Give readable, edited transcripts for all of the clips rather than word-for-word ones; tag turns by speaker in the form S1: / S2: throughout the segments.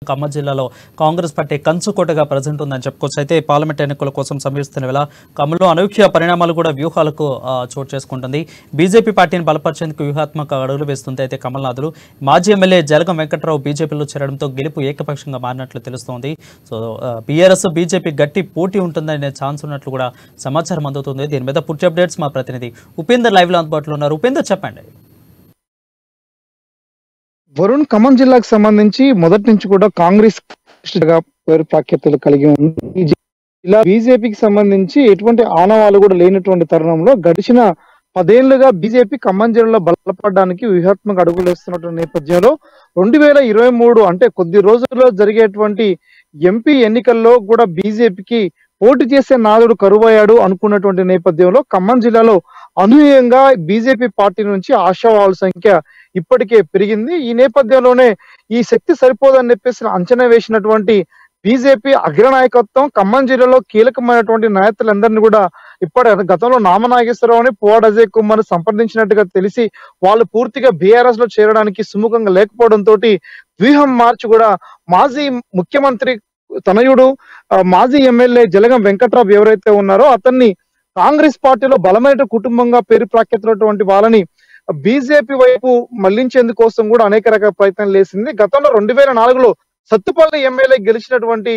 S1: ఖమ్మం జిల్లాలో Congress party కంచుకోటగా present ఉందని చెప్పుకోవచ్చు. అయితే పార్లమెంట్ ఎన్నికల కోసం సమీపిస్తున్న వేళ ఖమ్మంలో అనూహ్య పరిణామాలు కూడా వ్యూహాలకు చోటు చేసుకుంటుంది. బీజేపీ పార్టీని బలపరిచేందుకు వ్యూహాత్మక అడుగులు వేస్తుంది. అయితే కమల్నాథులు మాజీ ఎమ్మెల్యే జలగం వెంకట్రావు బీజేపీలో చేరడంతో గెలుపు ఏకపక్షంగా మారినట్లు తెలుస్తోంది. సో బీఆర్ఎస్ బీజేపీ గట్టి పోటీ ఉంటుందనే ఛాన్స్ ఉన్నట్లు కూడా సమాచారం అందుతుంది. దీని మీద పూర్తి అప్డేట్స్ మా ప్రతినిధి ఉపేందర్ లైవ్ లో అందుబాటులో ఉన్నారు. ఉపేందర్, చెప్పండి.
S2: వరుణ్, ఖమ్మం జిల్లాకు సంబంధించి మొదటి నుంచి కూడా కాంగ్రెస్ పేరు ప్రాఖ్యాతలు కలిగి ఉంది. ఈ జిల్లా బీజేపీకి సంబంధించి ఎటువంటి ఆనవాళ్ళు కూడా లేనటువంటి తరుణంలో గడిచిన 10 ఏళ్లుగా బీజేపీ ఖమ్మం జిల్లాలో బలపడడానికి వ్యూహాత్మక అడుగులు వేస్తున్నటువంటి నేపథ్యంలో 2023 అంటే కొద్ది రోజుల్లో జరిగేటువంటి ఎంపీ ఎన్నికల్లో కూడా బీజేపీకి పోటీ చేసే నాదుడు కరువయ్యాడు అనుకున్నటువంటి నేపథ్యంలో ఖమ్మం జిల్లాలో అనూహ్యంగా బీజేపీ పార్టీ నుంచి ఆశావాహుల సంఖ్య ఇప్పటికే పెరిగింది. ఈ నేపథ్యంలోనే ఈ శక్తి సరిపోదని చెప్పేసి అంచనా వేసినటువంటి బీజేపీ అగ్రనాయకత్వం ఖమ్మం జిల్లాలో కీలకమైనటువంటి నాయకులందరినీ కూడా గతంలో నామనాగేశ్వరరావుని పువ్వాడ అజయ్ కుమార్ సంప్రదించినట్టుగా తెలిసి వాళ్ళు పూర్తిగా బీఆర్ఎస్ లో చేరడానికి సుముఖంగా లేకపోవడంతో వ్యూహం మార్చి కూడా మాజీ ముఖ్యమంత్రి తనయుడు మాజీ ఎమ్మెల్యే జలగం వెంకట్రావు ఎవరైతే ఉన్నారో అతన్ని కాంగ్రెస్ పార్టీలో బలమైన కుటుంబంగా పేరు ప్రాఖ్యాతున్నటువంటి వాళ్ళని బీజేపీ వైపు మళ్లించేందుకోసం కూడా అనేక రకాల ప్రయత్నాలు చేసింది. గతంలో 2004లో సత్తుపల్లి ఎమ్మెల్యే గెలిచినటువంటి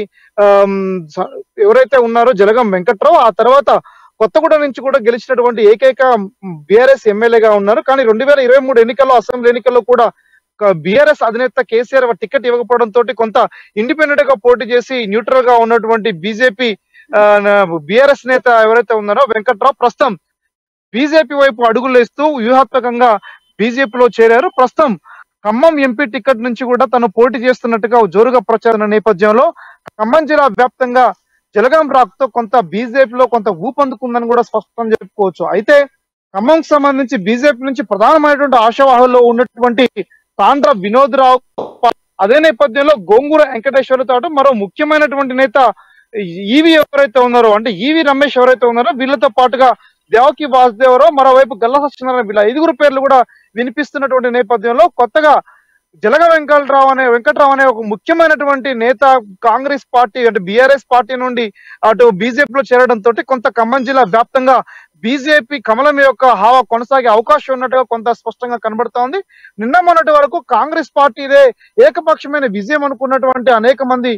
S2: ఎవరైతే ఉన్నారో జలగం వెంకట్రావు, ఆ తర్వాత కొత్తగూడెం నుంచి కూడా గెలిచినటువంటి ఏకైక బీఆర్ఎస్ ఎమ్మెల్యేగా ఉన్నారు. కానీ 2023 ఎన్నికల్లో అసెంబ్లీ ఎన్నికల్లో కూడా బీఆర్ఎస్ అధినేత కేసీఆర్ టికెట్ ఇవ్వకపోవడంతో కొంత ఇండిపెండెంట్ గా పోటీ చేసి న్యూట్రల్ గా ఉన్నటువంటి బీఆర్ఎస్ నేత ఎవరైతే ఉన్నారో వెంకట్రావు ప్రస్తుతం బీజేపీ వైపు అడుగులు వేస్తూ వ్యూహాత్మకంగా బీజేపీలో చేరారు. ప్రస్తుతం ఖమ్మం ఎంపీ టికెట్ నుంచి కూడా తను పోటీ చేస్తున్నట్టుగా జోరుగా ప్రచారం నేపథ్యంలో ఖమ్మం జిల్లా వ్యాప్తంగా జలగం రాక్తో కొంత బీజేపీలో కొంత ఊపందుకుందని కూడా స్పష్టం చెప్పుకోవచ్చు. అయితే ఖమ్మంకి సంబంధించి బీజేపీ నుంచి ప్రధానమైనటువంటి ఆశావాహుల్లో ఉన్నటువంటి తాండ్ర వినోద్ రావు, అదే నేపథ్యంలో గోంగూర వెంకటేశ్వరతో మరో ముఖ్యమైనటువంటి నేత ఈవి ఎవరైతే ఉన్నారో అంటే ఈవి రమేష్ ఎవరైతే ఉన్నారో వీళ్ళతో పాటుగా దేవకి వాసుదేవరావు, మరోవైపు గల్లా సత్యనారాయణ, వీళ్ళ 5 పేర్లు కూడా వినిపిస్తున్నటువంటి నేపథ్యంలో కొత్తగా జలగ వెంకట్రావు అనే ఒక ముఖ్యమైనటువంటి నేత కాంగ్రెస్ పార్టీ అంటే బీఆర్ఎస్ పార్టీ నుండి అటు బీజేపీలో చేరడంతో కొంత ఖమ్మం జిల్లా వ్యాప్తంగా బీజేపీ కమలం యొక్క హావా కొనసాగే అవకాశం ఉన్నట్టుగా కొంత స్పష్టంగా కనబడతా ఉంది. నిన్న మొన్నటి వరకు కాంగ్రెస్ పార్టీ ఇదే ఏకపక్షమైన విజయం అనుకున్నటువంటి అనేక మంది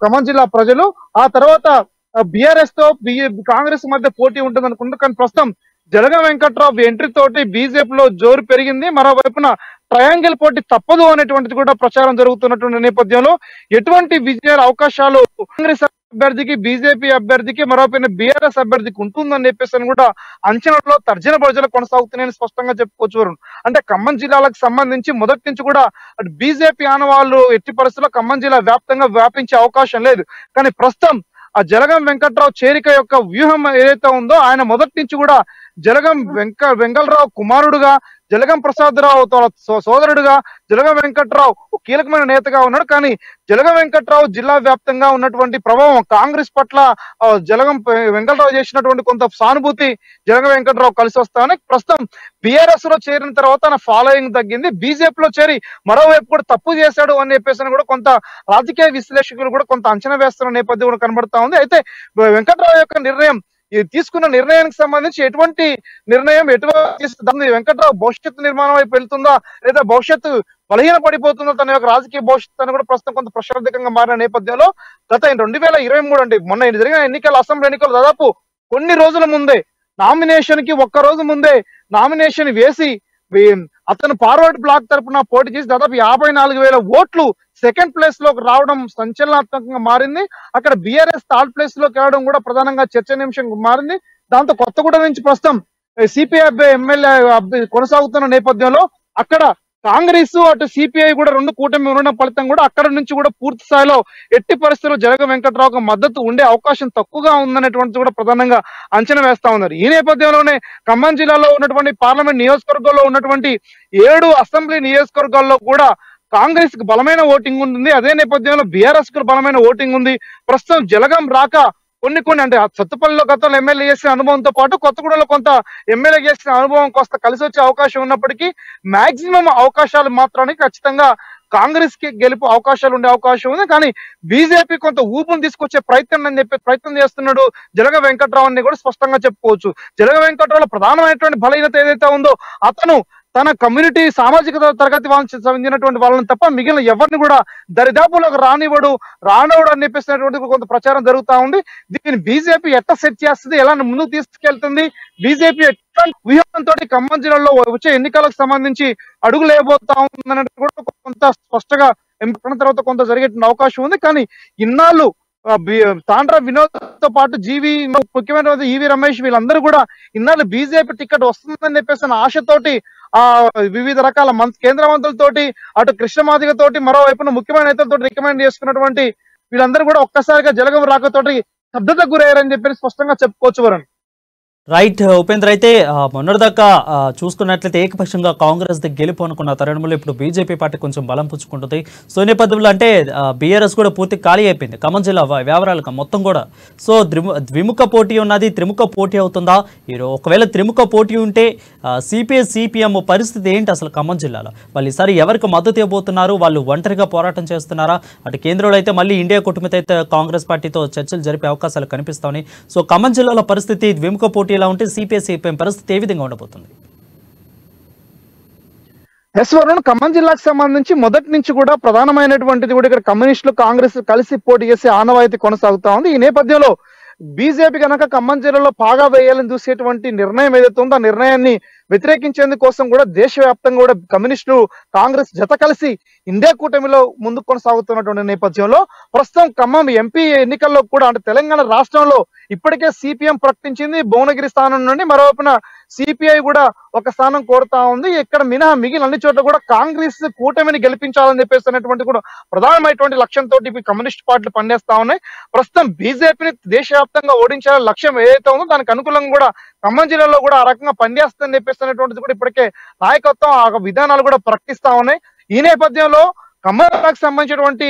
S2: ఖమ్మం జిల్లా ప్రజలు ఆ తర్వాత బీఆర్ఎస్ తో కాంగ్రెస్ మధ్య పోటీ ఉంటుంది అనుకుంటారు. కానీ ప్రస్తుతం జలగం వెంకట్రావు ఎంట్రీ తోటి బీజేపీలో జోరు పెరిగింది. మరోవైపున ట్రయాంగిల్ పోటీ తప్పదు అనేటువంటిది కూడా ప్రచారం జరుగుతున్నటువంటి నేపథ్యంలో ఎటువంటి విజయాల అవకాశాలు కాంగ్రెస్ అభ్యర్థికి, బీజేపీ అభ్యర్థికి, మరోపైన బీఆర్ఎస్ అభ్యర్థికి ఉంటుందని చెప్పేసి కూడా అంచనాలో తర్జన భర్జన కొనసాగుతున్నాయని స్పష్టంగా చెప్పుకోవచ్చు. అంటే ఖమ్మం జిల్లాలకు సంబంధించి మొదటి నుంచి కూడా అటు బీజేపీ ఆనవాళ్ళు ఎట్టి పరిస్థితుల్లో ఖమ్మం జిల్లా వ్యాప్తంగా వ్యాపించే అవకాశం లేదు. కానీ ప్రస్తుతం ఆ జలగం వెంకట్రావు చేరిక యొక్క వ్యూహం ఏదైతే ఉందో ఆయన మొదటి నుంచి కూడా జలగం వెంగళరావు కుమారుడుగా, జలగం ప్రసాదరావు సోదరుడుగా జలగం వెంకట్రావు కీలకమైన నేతగా ఉన్నాడు. కానీ జలగం వెంకట్రావు జిల్లా వ్యాప్తంగా ఉన్నటువంటి ప్రభావం కాంగ్రెస్ పట్ల జలగం వెంకట్రావు చేసినటువంటి కొంత సానుభూతి జలగం వెంకట్రావు కలిసి వస్తామని ప్రస్తుతం బీఆర్ఎస్ లో చేరిన తర్వాత తన ఫాలోయింగ్ తగ్గింది. బీజేపీలో చేరి మరోవైపు కూడా తప్పు చేశాడు అని చెప్పేసి కూడా కొంత రాజకీయ విశ్లేషకులు కూడా కొంత అంచనా వేస్తున్న నేపథ్యం కూడా కనబడతా ఉంది. అయితే వెంకట్రావు యొక్క తీసుకున్న నిర్ణయానికి సంబంధించి ఎటువంటి నిర్ణయం ఎటువంటి వెంకట్రావు భవిష్యత్తు నిర్మాణం వైపు వెళ్తుందా లేదా భవిష్యత్తు బలహీన పడిపోతుందో తన యొక్క రాజకీయ భవిష్యత్తు అని కూడా ప్రస్తుతం కొంత ప్రశ్నార్థకంగా మారిన నేపథ్యంలో గత 2023 అంటే మొన్న జరిగిన ఎన్నికల అసెంబ్లీ ఎన్నికలు దాదాపు కొన్ని రోజుల ముందే నామినేషన్ కి ఒక్కరోజు ముందే నామినేషన్ వేసి అతను ఫార్వర్డ్ బ్లాక్ తరఫున పోటీ చేసి దాదాపు 54,000 ఓట్లు సెకండ్ ప్లేస్ లోకి రావడం సంచలనాత్మకంగా మారింది. అక్కడ బీఆర్ఎస్ థర్డ్ ప్లేస్ లోకి రావడం కూడా ప్రధానంగా చర్చనీయాంశం మారింది. దాంతో కొత్తగూడెం నుంచి ప్రస్తుతం సిపిఐ ఎమ్మెల్యే కొనసాగుతున్న నేపథ్యంలో అక్కడ కాంగ్రెస్ అటు సిపిఐ కూడా 2 కూటమి ఉండడం ఫలితం కూడా అక్కడ నుంచి కూడా పూర్తి స్థాయిలో ఎట్టి పరిస్థితుల్లో జలగం వెంకట్రావుకు మద్దతు ఉండే అవకాశం తక్కువగా ఉందనేటువంటిది కూడా ప్రధానంగా అంచనా వేస్తా ఉన్నారు. ఈ నేపథ్యంలోనే ఖమ్మం జిల్లాలో ఉన్నటువంటి పార్లమెంట్ నియోజకవర్గంలో ఉన్నటువంటి 7 అసెంబ్లీ నియోజకవర్గాల్లో కూడా కాంగ్రెస్ కు బలమైన ఓటింగ్ ఉంటుంది. అదే నేపథ్యంలో బీఆర్ఎస్ కు బలమైన ఓటింగ్ ఉంది. ప్రస్తుతం జలగం రాక కొన్ని అంటే సత్తుపల్లిలో గతంలో ఎమ్మెల్యే చేసిన అనుభవంతో పాటు కొత్తగూడలో కొంత ఎమ్మెల్యే చేసిన అనుభవం కొంత కలిసి వచ్చే అవకాశం ఉన్నప్పటికీ మాక్సిమం అవకాశాలు మాత్రానికి ఖచ్చితంగా కాంగ్రెస్ కి గెలుపు అవకాశాలు ఉండే అవకాశం ఉంది. కానీ బీజేపీ కొంత ఊపును తీసుకొచ్చే ప్రయత్నం చేస్తున్నాడు జలగ వెంకట్రావు అని కూడా స్పష్టంగా చెప్పుకోవచ్చు. జలగ వెంకట్రావులో ప్రధానమైనటువంటి బలహీనత ఏదైతే ఉందో, అతను తన కమ్యూనిటీ సామాజిక తరగతి వాళ్ళకి చెందినటువంటి వాళ్ళని తప్ప మిగిలిన ఎవరిని కూడా దరిదాపులకు రానివ్వడు అని చెప్పేసినటువంటి కొంత ప్రచారం జరుగుతా ఉంది. దీన్ని బీజేపీ ఎట్లా సెట్ చేస్తుంది, ఎలా ముందుకు తీసుకెళ్తుంది, బీజేపీ ఎట్లా వ్యూహంతో ఖమ్మం జిల్లాలో వచ్చే ఎన్నికలకు సంబంధించి అడుగులు వేయబోతా ఉందన్నట్టు కూడా కొంత స్పష్టంగా ఎన్నికల తర్వాత కొంత జరిగే అవకాశం ఉంది. కానీ ఇన్నాళ్ళు తాండ్ర వినోద్ తో పాటు ముఖ్యమైన ఈవి రమేష్ వీళ్ళందరూ కూడా ఇన్నాళ్ళు బీజేపీ టికెట్ వస్తుందని చెప్పేసి ఆశతోటి వివిధ రకాల కేంద్ర మంత్రులతోటి, అటు కృష్ణమాదిగ తోటి, మరోవైపున ముఖ్యమైన నేతలతో రికమెండ్ చేసుకున్నటువంటి వీళ్ళందరూ కూడా ఒక్కసారిగా జలగం రాకతోటి స్తబ్దతకు గురయ్యారని చెప్పి స్పష్టంగా చెప్పుకోవచ్చు వరుణ్.
S1: రైట్ ఉపేంద్ర, అయితే మొన్నటిదాకా చూసుకున్నట్లయితే ఏకపక్షంగా కాంగ్రెస్ గెలుపు అనుకున్న తరుణంలో ఇప్పుడు బీజేపీ పార్టీ కొంచెం బలం పుచ్చుకుంటుంది. సో ఈ నేపథ్యంలో అంటే బీఆర్ఎస్ కూడా పూర్తి ఖాళీ అయిపోయింది ఖమ్మం జిల్లా వ్యవహారాలుగా మొత్తం కూడా. సో ద్విముఖ పోటీ ఉన్నది, త్రిముఖ పోటీ అవుతుందా? ఒకవేళ త్రిముఖ పోటీ ఉంటే సిపిఎస్ సిపిఎం పరిస్థితి ఏంటి అసలు ఖమ్మం జిల్లాలో? వాళ్ళు ఈసారి ఎవరికి మద్దతు ఇవ్వబోతున్నారు? వాళ్ళు ఒంటరిగా పోరాటం చేస్తున్నారా? అటు కేంద్రంలో అయితే మళ్ళీ ఇండియా కూటమితో అయితే కాంగ్రెస్ పార్టీతో చర్చలు జరిపే అవకాశాలు కనిపిస్తాయి. సో ఖమ్మం జిల్లాలో పరిస్థితి ద్విముఖ పోటీ ఇలా ఉంటే సిపిఎస్ సిపిఎం పరిస్థితి ఏ విధంగా ఉండబోతుంది?
S2: వరుణ్, ఖమ్మం జిల్లాకు సంబంధించి మొదటి నుంచి కూడా ప్రధానమైనటువంటిది కూడా ఇక్కడ కమ్యూనిస్టులు కాంగ్రెస్ కలిసి పోటీ చేసే ఆనవాయితీ కొనసాగుతా ఉంది. ఈ నేపథ్యంలో బీజేపీ కనుక ఖమ్మం జిల్లాలో పాగా వేయాలని చూసేటువంటి నిర్ణయం ఏదైతే ఉందో, ఆ నిర్ణయాన్ని వ్యతిరేకించేందుకోసం కూడా దేశవ్యాప్తంగా కూడా కమ్యూనిస్టులు కాంగ్రెస్ జత కలిసి ఇండియా కూటమిలో ముందుకు కొనసాగుతున్నటువంటి నేపథ్యంలో ప్రస్తుతం ఖమ్మం ఎంపీ ఎన్నికల్లో కూడా అంటే తెలంగాణ రాష్ట్రంలో ఇప్పటికే సిపిఎం ప్రకటించింది భువనగిరి స్థానం నుండి, మరోవైపున సిపిఐ కూడా ఒక స్థానం కోరుతా ఉంది. ఇక్కడ మినహా మిగిలిన అన్ని చోట్ల కూడా కాంగ్రెస్ కూటమిని గెలిపించాలని చెప్పేసినటువంటి కూడా ప్రధానమైనటువంటి లక్ష్యంతో కమ్యూనిస్ట్ పార్టీలు పనిచేస్తా ఉన్నాయి. ప్రస్తుతం బీజేపీని దేశవ్యాప్తంగా ఓడించాలని లక్ష్యం ఏదైతే ఉందో దానికి అనుకూలంగా కూడా ఖమ్మం జిల్లాలో కూడా ఆ రకంగా పనిచేస్తుందని చెప్పేస్తున్నటువంటిది కూడా ఇప్పటికే నాయకత్వం ఆ విధానాలు కూడా ప్రకటిస్తా ఉన్నాయి. ఈ నేపథ్యంలో ఖమ్మం జిల్లాకు సంబంధించినటువంటి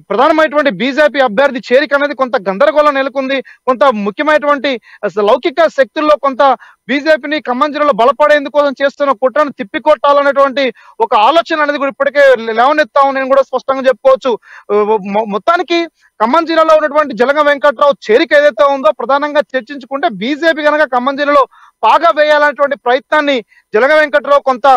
S2: ప్రధానమైనటువంటి బీజేపీ అభ్యర్థి చేరిక అనేది కొంత గందరగోళం నెలకొంది. కొంత ముఖ్యమైనటువంటి లౌకిక శక్తుల్లో కొంత బీజేపీని ఖమ్మం జిల్లాలో బలపడేందుకోసం చేస్తున్న కుట్రను తిప్పికొట్టాలనేటువంటి ఒక ఆలోచన అనేది కూడా ఇప్పటికే లేవనెత్తామని నేను కూడా స్పష్టంగా చెప్పుకోవచ్చు. మొత్తానికి ఖమ్మం జిల్లాలో ఉన్నటువంటి జలగం వెంకట్రావు చేరిక ఏదైతే ఉందో ప్రధానంగా చర్చించుకుంటే బీజేపీ కనుక ఖమ్మం జిల్లాలో పాగా వేయాలనేటువంటి ప్రయత్నాన్ని జలగం వెంకట్రావు కొంత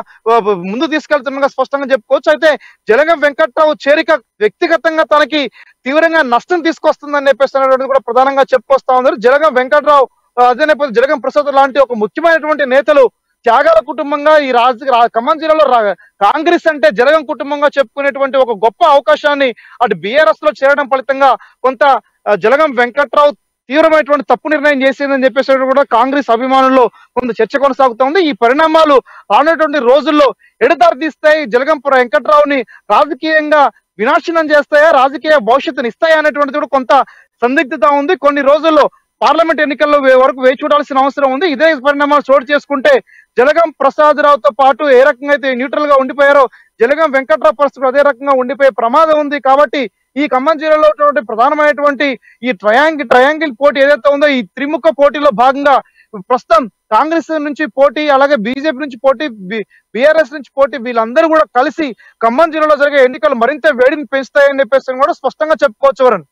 S2: ముందు తీసుకెళ్తున్నగా స్పష్టంగా చెప్పుకోవచ్చు. అయితే జలగం వెంకట్రావు చేరిక వ్యక్తిగతంగా తనకి తీవ్రంగా నష్టం తీసుకొస్తుందని చెప్పేస్తున్నటువంటి కూడా ప్రధానంగా చెప్పుకొస్తా ఉన్నారు. జలగం వెంకట్రావు అదే నేపథ్యం జలగం ప్రసాద్ లాంటి ఒక ముఖ్యమైనటువంటి నేతలు త్యాగాల కుటుంబంగా ఈ ఖమ్మం జిల్లాలో కాంగ్రెస్ అంటే జలగం కుటుంబంగా చెప్పుకునేటువంటి ఒక గొప్ప అవకాశాన్ని అటు బీఆర్ఎస్ లో చేరడం ఫలితంగా కొంత జలగం వెంకట్రావు తీవ్రమైనటువంటి తప్పు నిర్ణయం చేసిందని చెప్పేసి కూడా కాంగ్రెస్ అభిమానుల్లో కొంత చర్చ కొనసాగుతా ఉంది. ఈ పరిణామాలు రానున్నటువంటి రోజుల్లో ఎడదారి తీస్తాయి, జలగం వెంకట్రావుని రాజకీయంగా వినాశనం చేస్తాయా, రాజకీయ భవిష్యత్తుని ఇస్తాయా అనేటువంటిది కూడా కొంత సందిగ్ధత ఉంది. కొన్ని రోజుల్లో పార్లమెంట్ ఎన్నికల్లో వరకు వేచి చూడాల్సిన అవసరం ఉంది. ఇదే పరిణామాలు చోటు చేసుకుంటే జలగం ప్రసాద్ రావుతో పాటు ఏ రకంగా అయితే న్యూట్రల్ గా ఉండిపోయారో జలగం వెంకట్రావు పరిస్థితులు అదే రకంగా ఉండిపోయే ప్రమాదం ఉంది. కాబట్టి ఈ ఖమ్మం జిల్లాలో ప్రధానమైనటువంటి ఈ ట్రయాంగిల్ పోటీ ఏదైతే ఉందో ఈ త్రిముఖ పోటీలో భాగంగా ప్రస్తుతం కాంగ్రెస్ నుంచి పోటీ, అలాగే బీజేపీ నుంచి పోటీ, బీఆర్ఎస్ నుంచి పోటీ, వీళ్ళందరూ కూడా కలిసి ఖమ్మం జిల్లాలో జరిగే ఎన్నికలు మరింత వేడిని పెంచుతాయని చెప్పేసి కూడా స్పష్టంగా చెప్పుకోవచ్చు. వరుణ్.